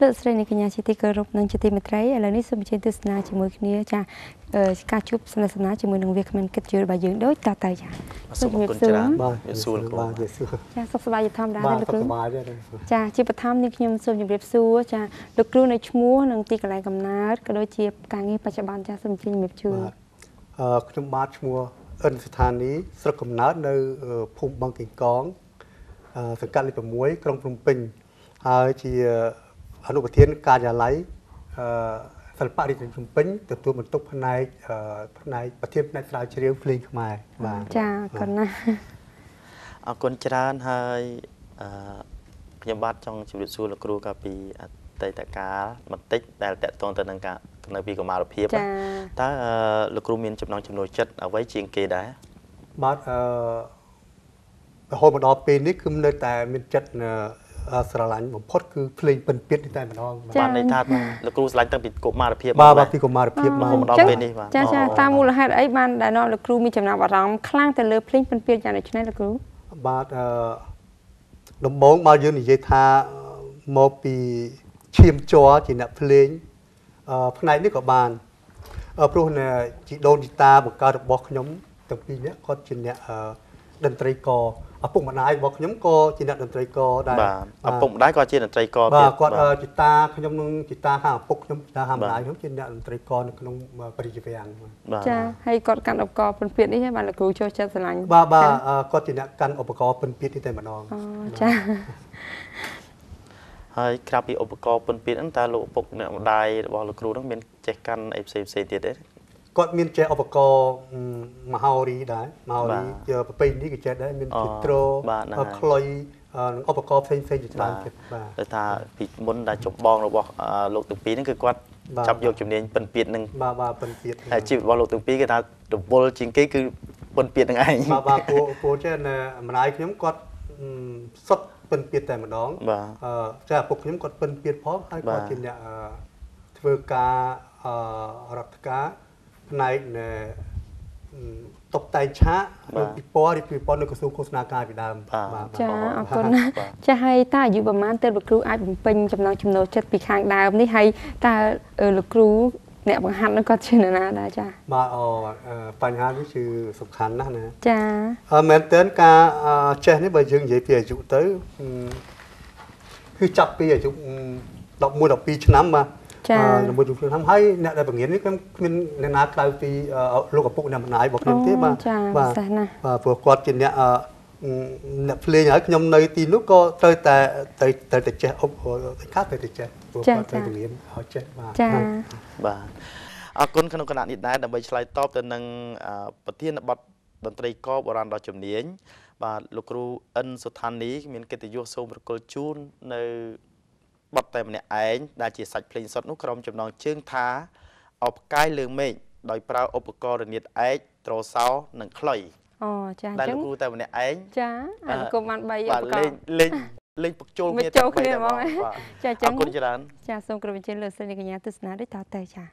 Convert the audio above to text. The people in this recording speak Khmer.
លោកស្រីនៃកញ្ញាជាទីគោរពនិងជាទីមេត្រីឥឡូវនេះសូមអញ្ជើញទស្សនាជាមួយគ្នាចាការជួបសំណាក់ជាមួយនឹងវាគ្មិនគិតយល់របស់យើងដូចតទៅចាសូមជម្រាបសួរបាទសួរគ្រូចាសុខសប្បាយធម្មតាទេលោកគ្រូចាជាបឋមនេះខ្ញុំសូមជម្រាបសួរចាលោកគ្រូនៅឈ្មោះនិងទីកន្លែងកំណើតក៏ដូចជាការងារបច្ចុប្បន្នចាសូមអញ្ជើញជម្រាបជូនខ្ញុំបាទឈ្មោះអិនស្ថានីស្រុកកំណើតនៅភូមិបឹងកេងកងសង្កាត់លេខ6ក្រុងភ្នំពេញហើយជាអនុប្រធានការិយាល័យសិល្បៈរាជធានីភ្នំពេញទទួលបន្ទុកផ្នែកប្រធានផ្នែកស្រាវជ្រាវភ្លេងខ្មែរបាទចាកណ្ណាអរគុណច្រើនហើយខ្ញុំបាទចង់ជម្រាបសួរលោកគ្រូកាលពីអតីតកាលបន្តិចដែលតកតងទៅនឹងការនៅពីកុមារភាពតើលោកគ្រូមានចំណង់ចំណូលចិត្តអ្វីជាងគេដែរបាទរហូតមកដល់ពេលនេះគឺនៅតែមានចិត្តស្រឡាញ់បំផុតគឺភ្លេងពិនពាទ្យនេះតែម្ដងបាទន័យថាលោកគ្រូស្រឡាញ់តាំងពីកុមារភាពបាទពីកុមារភាពមកដល់ពេលនេះបាទចាតាមមូលហេតុអីបានដែលនាំលោកគ្រូមានចំណាប់អារម្មណ៍ខ្លាំងទៅលើភ្លេងពិនពាទ្យយ៉ាងដូច្នេះលោកគ្រូបាទដំបូងមកយើងនិយាយថាមកពីឈាមជ័រជាអ្នកភ្លេងផ្នែកនេះក៏បានព្រោះជីដូនជីតាបង្កើតរបស់ខ្ញុំទាំងពីរនាក់គាត់ជាអ្នកតន្ត្រីករឪពុកម្ដាយរបស់ខ្ញុំក៏ជាអ្នកតន្ត្រីករដែរបាទឪពុកម្ដាយក៏ជាតន្ត្រីករទៀតបាទគាត់ជីតាខ្ញុំនឹងជីតាខាងឪពុកខ្ញុំជីតាខាងម្ដាយខ្ញុំជាអ្នកតន្ត្រីករនៅក្នុងបរិយាវាំងចាហើយគាត់កាន់ឧបករណ៍ពិនពាទ្យនេះហើយបានលោកគ្រូចូលចិត្តស្រឡាញ់បាទគាត់ជាអ្នកកាន់ឧបករណ៍ពិនពាទ្យនេះតែម្ដងអូចាហើយក្រៅពីឧបករណ៍ពិនពាទ្យហ្នឹងតើលោកឪពុកអ្នកម្ដាយរបស់លោកគ្រូហ្នឹងមានចេះកាន់អីផ្សេងទៀតទេគាត់មានចេះឧបករណ៍មហោរីដែរមហោរីប្រពៃនេះក៏ចេះដែរមានគីត្រូខ្លុយនិងឧបករណ៍ផ្សេងជាច្រើនទៀតបាទដោយថាពីមុនដែលចម្បងរបស់លោកទាំងពីរហ្នឹងគឺគាត់ចាប់យកជំនាញពិនពាទ្យហ្នឹងបាទពិនពាទ្យហើយជីវិតរបស់លោកទាំងពីរគេថារវល់ជាងគេគឺពិនពាទ្យហ្នឹងឯងបាទពូចេះម្ដាយខ្ញុំគាត់សុទ្ធពិនពាទ្យតែម្ដងចាឪពុកខ្ញុំគាត់ពិនពាទ្យផងហើយគាត់ជាអ្នកធ្វើការរដ្ឋការផ្នែកតុបតែងឆាកពីពណ៌នៅក្រសួងឃោសនាការពីដើមចាអរគុណចាហើយតើអាយុប្រហែលទៅលោកគ្រូអាចបំពេញចំណង់ចំណូលចិត្តពីខាងដើមនេះហើយតើលោកគ្រូអ្នកបង្ហាត់នឹងគាត់ជានរណាដែរចាបាទបញ្ហានេះគឺសំខាន់ណាស់ណាចាមែនតើការចេះនេះបើយើងនិយាយពីអាយុទៅគឺចាប់ពីអាយុ11 12ឆ្នាំបាទជាមួយនឹងខ្ញុំហើយអ្នកដែលបង្រៀននេះខ្ញុំគ្មានអ្នកណាក្រៅពីលោកឪពុកអ្នកម្ដាយរបស់ខ្ញុំទេបាទព្រោះគាត់ជាអ្នកភ្លេងហើយខ្ញុំនៅទីនោះក៏ត្រូវតែចេះអុកខាត់ទៅចេះព្រោះគាត់ត្រូវបង្រៀនឲ្យចេះបាទចាបាទអរគុណក្នុងគណៈនេះដែរដើម្បីឆ្លើយតបទៅនឹងប្រធានបទតន្ត្រីករបុរាណដ៏ជំនាញបាទលោកគ្រូអិនសុថានីមានកិត្តិយសសូមប្រគល់ជូននៅបទតែម្នាក់ឯងដែលជាសាច់ភ្លេងសុទ្ធនោះក្រុមចំណងជើងថាអបផ្កាយលើមេឃដោយប្រើឧបករណ៍រនាតឯកទ្រសោនិងខ្លុយអូចាអញ្ចឹងតែលោកគ្រូតែម្នាក់ឯងចាអង្គមបាន3ឧបករណ៍លេងពកជុលគ្នាទៅហ្មងចាអញ្ចឹងអរគុណច្រើនចាសូមគោរពអញ្ជើញលោកស្រីកញ្ញាទស្សនាដូចតទៅចា